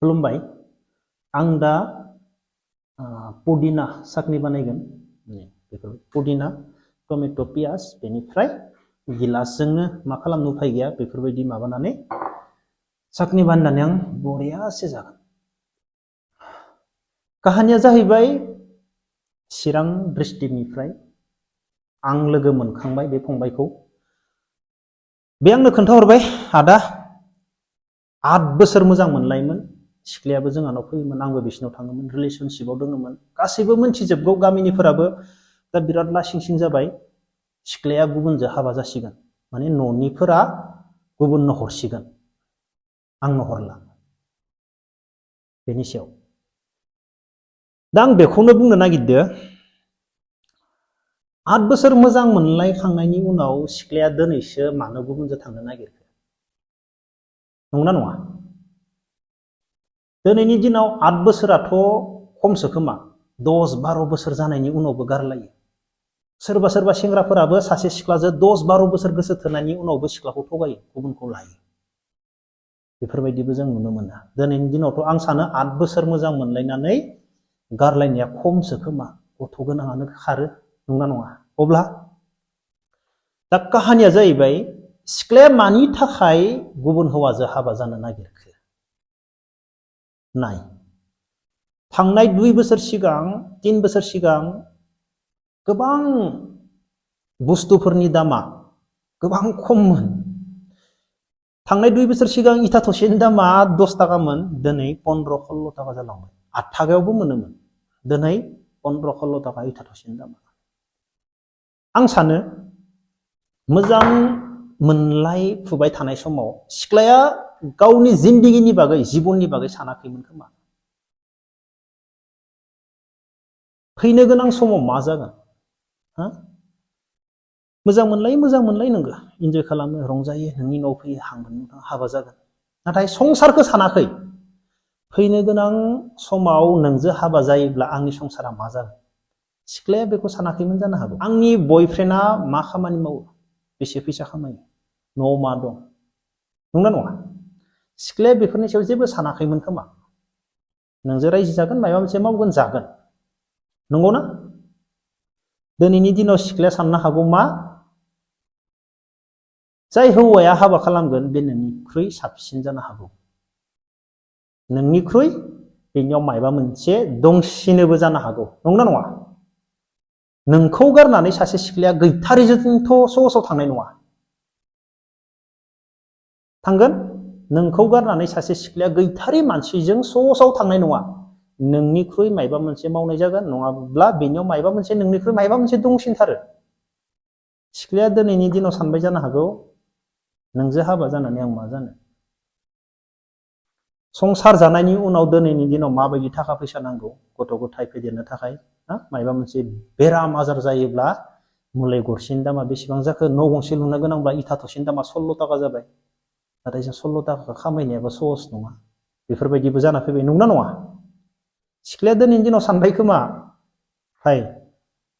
खुलुमबाय आं दा पुदिना साखनि बानायगोन बेफोर पुदिना टमेट' पियाज बेनिफ्राय गिलासजोंनो मा खालामनो उफाय गैया बेफोरबायदि माबानानै साखनि बानायनानै आं बरियासे जागोन। काहानिया जाहैबाय चिरां डिस्ट्रिक्टनिफ्राय आं लोगो मोनखांबाय बे फंबायखौ। बे आंनो खोन्थाहरबाय आदा 8 बोसोर मोजां मोनलायोमोन, सिख्लायाबो जोंहानाव फैयोमोन, आंबो बिसिनाव थाङोमोन, रिलेशनशिपआव दङमोन, गासैबो मोनथिजोबगौ गामिनिफोराबो। दा बिराद लासिं सिं जाबाय, सिख्लाया गुबुनजों हाबा जासिगोन, माने न'निफोरा गुबुननो हरसिगोन, आंनो हरला। बेनि सायाव दा आं बेखौनो बुंनो नागिरदो 8 बोसोर मोजां मोनलायखांनायनि उनाव सिख्लाया दिनैसो मानो गुबुनजों थांनो नागिरखो? नंगौना नङा? दिनैनि दिनाव 8 बोसोराथ' खमसो खोमा, 10-12 बोसोर जानायनि उनावबो गारलायो। सोरबा सोरबा सेंग्राफोराबो सासे सिख्लाजों 10-12 बोसोर गोसो थोनायनि उनावबो सिख्लाखौ थगायो, गुबुनखौ लायो। बेफोरबायदिबो जों नुनो मोनो। दिनैनि दिनावथ' आं सानो 8 बोसोर मोजां मोनलायनानै गारलायनाया खमसो खोमा, गथ' गोनाङानो खारो, नंगौना नङा? अब्ला दा काहानिया जाहैबाय सिख्लाया मानि थाखाय गुबुन हौवाजों हाबा जानो नागिरखो? नाय, थांनाय 2 बोसोर सिगां 3 बोसोर सिगां गोबां बुस्थुफोरनि दामा गोबां खममोन। थांनाय 2 बोसोर सिगां इथा थसेनि दामा 10 थाखामोन, दिनै 15-16 थाखा जालांबाय। 8 थाखायावबो मोनोमोन, दिनै 15-16 थाखा इथा थसेनि दामा। आं सानो मोजां मोनलायफुबाय थानाय समाव सिख्लाया गावनि जिन्दगिनि बागै, जिबननि बागै सानाखैमोन खोमा। फैनो गोनां समाव मा जागोन? मोजां मोनलाय नोंगो, इन्जय खालामो, रंजायो, नोंनि न'आव फैयो, हाबा जागोन। नाथाय संसारखौ सानाखै। फैनो गोनां समाव नोंजों हाबा जायोब्ला आंनि संसारा मा जागोन? सिख्लाया बेखौ सानाखैमोन जानो हागौ। आंनि बयफ्रेन्डआ मा खामानि मावो, बेसे फैसा खामायो, न'आव मा दं, नंगौना नङा? सिख्लाया बेफोरनि सायाव जेबो सानाखैमोन खोमा। नोंजों रायजो जागोन, माबा मोनसे मावगोन, जागोन, नंगौना? दिनैनि दिनाव सिख्लाया साननो हागौ मा, जाय हौवाया हाबा खालामगोन बे नोंनिख्रुइ साबसिन जानो हागौ, नोंनिख्रुइ बेनियाव माबा मोनसे दंसिनोबो जानो हागौ, नंगौना नङा? नोंखौ गारनानै सासे सिख्लाया गैथारिजोंथ' सहसाव थांनाय नङा। थांगोन? नोंखौ गारनानै सासे सिख्लाया गैथारि मानसिजों सहसाव थांनाय नङा। नोंनिख्रुइ माबा मोनसे मावनाय जागोन, नङाब्ला बेनियाव माबा मोनसे नोंनिख्रुइ माबा मोनसे दंसिनथारो। सिख्लाया दिनैनि दिनाव सानबाय जानो हागौ, नोंजों हाबा जानानै आं मा जानो? संसार जानायनि उनाव दिनैनि दिनाव माबायदि थाखा फैसा नांगौ गथ' गथाय फेदेरनो थाखाय, माबा मोनसे बेराम आजार जायोब्ला मुलि गरसेनि दामा बेसेबां जाखो? न' गंसे लुनो गोनांब्ला इथा थसेनि दामा 16 थाखा जाबाय। नाथाय जों 16 थाखाखौ खामायनायाबो सहस नङा। बेफोरबायदिबो जाना फैबाय, नंगौना नङा? सिख्लाया दिनैनि दिनाव सानबाय खोमा, हाय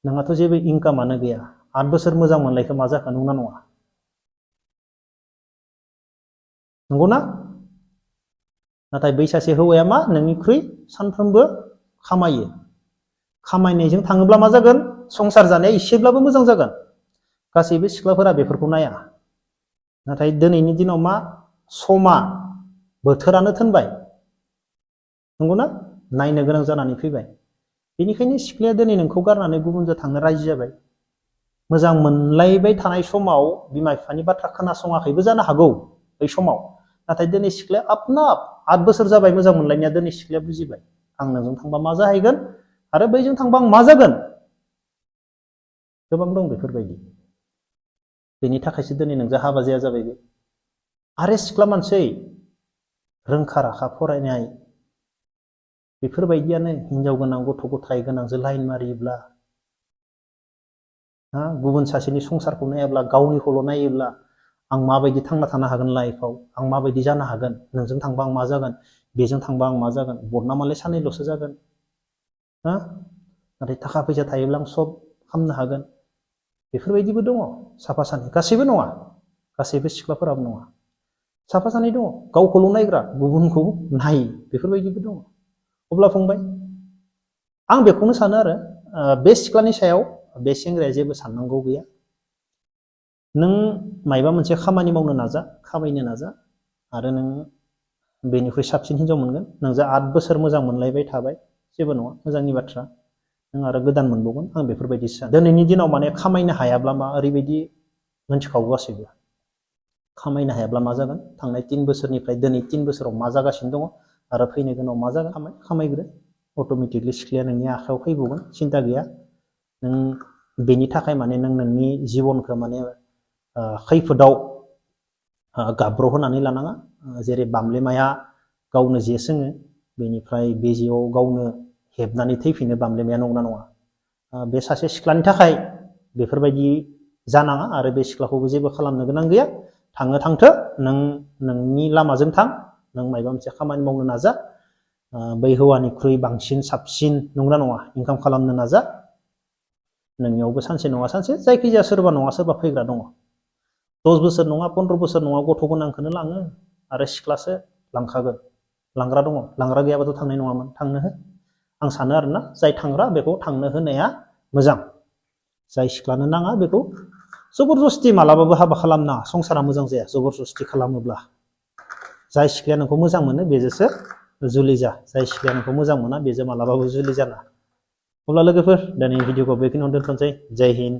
नोंहाथ' जेबो इनकामानो गैया, 8 बोसोर मोजां मोनलायखो मा जाखो, नंगौना नङा? नंगौना? नाथाय बै सासे हौवाया मा, नोंनिख्रुइ सानफ्रोमबो खामायो। खामायनायजों थाङोब्ला मा जागोन? संसार जानाया एसेब्लाबो मोजां जागोन। गासैबो सिख्लाफोरा बेफोरखौ नाया। नाथाय दिनैनि दिनाव मा, समा, बोथोरानो थोनबाय, नंगौना? नायनो गोनां जानानै फैबाय। बेनिखायनो सिख्लाया दिनै नोंखौ गारनानै गुबुनजों थांनो राजि जाबाय। मोजां मोनलायबाय थानाय समाव बिमा बिफानि बाथ्रा खोनासङाखैबो जानो हागौ बै समाव। नाथाय दिनै सिख्लाया आपना 8 बोसोर जाबाय मोजां मोनलायनाया, दिनै सिख्लाया बुजिबाय आं नोंजों थांबा मा जाहैगोन आरो बैजों थांबा आं मा जागोन। गोबां दं बेफोरबायदि। बेनि थाखायसो दिनै नोंजों हाबा जाया जाबाय बे। आरो सिख्ला मानसि रोंखा राखा फरायनाय, बेफोरबायदियानो हिनजाव गोनां गथ' गथाय गोनांजों लाइन मारियोब्ला, गुबुन सासेनि संसारखौ नायाब्ला, गावनिखौल' नायोब्ला, आं माबायदि थांना थानो हागोन लाइफआव, आं माबायदि जानो हागोन, नोंजों थांबा आं मा जागोन, बेजों थांबा आं मा जागोन, बदनामालाय सानैल'सो जागोन, नाथाय थाखा फैसा थायोब्ला आं सब खालामनो हागोन। बेफोरबायदिबो दङ साफा सानै, गासैबो नङा, गासैबो सिख्लाफोराबो नङा। साफा सानै दङ गावखौल' नायग्रा गुबुनखौ नायै बेफोरबायदिबो दङ। अब्ला फंबाय आं बेखौनो सानो आरो बे सिख्लानि सायाव बे सेंग्राया जेबो साननांगौ गैया। नों मायबा मोनसे खामानि मावनो नाजा, खामायनो नाजा, आरो नों बेनिख्रुइ साबसिन हिनजाव मोनगोन। नोंजों 8 बोसोर मोजां मोनलायबाय थाबाय, जेबो नङा, मोजांनि बाथ्रा। नों आरो गोदान मोनबावगोन, आं बेफोरबायदि सानो। दिनैनि दिनाव माने खामायनो हायाब्ला मा ओरैबायदि मोनथिखागौ गासैबो। खामायनो हायाब्ला मा जागोन, थांनाय 3 बोसोरनिफ्राय दिनै 3 बोसोराव मा जागासिनो दङ आरो फैनो गोनाङाव मा जागोन, खामायग्रो। अट'मेटिकलि सिख्लाया नोंनि आखायाव फैबावगोन, सिन्था गैया। नों बेनि थाखाय माने नों नोंनि जिबनखौ माने खैफोदाव गाब्र'होनानै लानाङा। जेरै बामलेमाया गावनो जे सोङो, बेनिफ्राय बे जेयाव गावनो हेबनानै थैफिनो बामलेमाया, नंगौना नङा? बे सासे सिख्लानि थाखाय बेफोरबायदि जानाङा आरो बे सिख्लाखौबो जेबो खालामनो गोनां गैया। थांनो थांथो, नों नोंनि लामाजों थां, नों मायबा मोनसे खामानि मावनो नाजा, बै हौवानिख्रुइ बांसिन साबसिन नंगौना नङा इनकाम खालामनो नाजा। नोंनियावबो सानसे नङा सानसे जायखिजाया सोरबा नङा सोरबा फैग्रा दङ। 10 बोसोर नङा 15 बोसोर नङा गथ' गोनांखौनो लाङो आरो सिख्लासो लांखागोन। लांग्रा दङ, लांग्रा गैयाबाथ' थांनाय नङामोन। थांनो हो। आं सानो आरोना जाय थांग्रा बेखौ थांनो होनाया मोजां। जाय सिख्लानो नाङा बेखौ जबरदस्ति मालाबाबो हाबा खालामनाङा। संसारा मोजां जाया जबरदस्ति खालामोब्ला। जाय सिख्लाया नोंखौ मोजां मोनो बेजोंसो जुलि जा। जाय सिख्लाया नोंखौ मोजां मोना बेजों मालाबाबो जुलि जाना। अब्ला लोगोफोर दिनै भिडिअखौ बेखिनियावनो दोनथ'नोसै। जय हिन्द।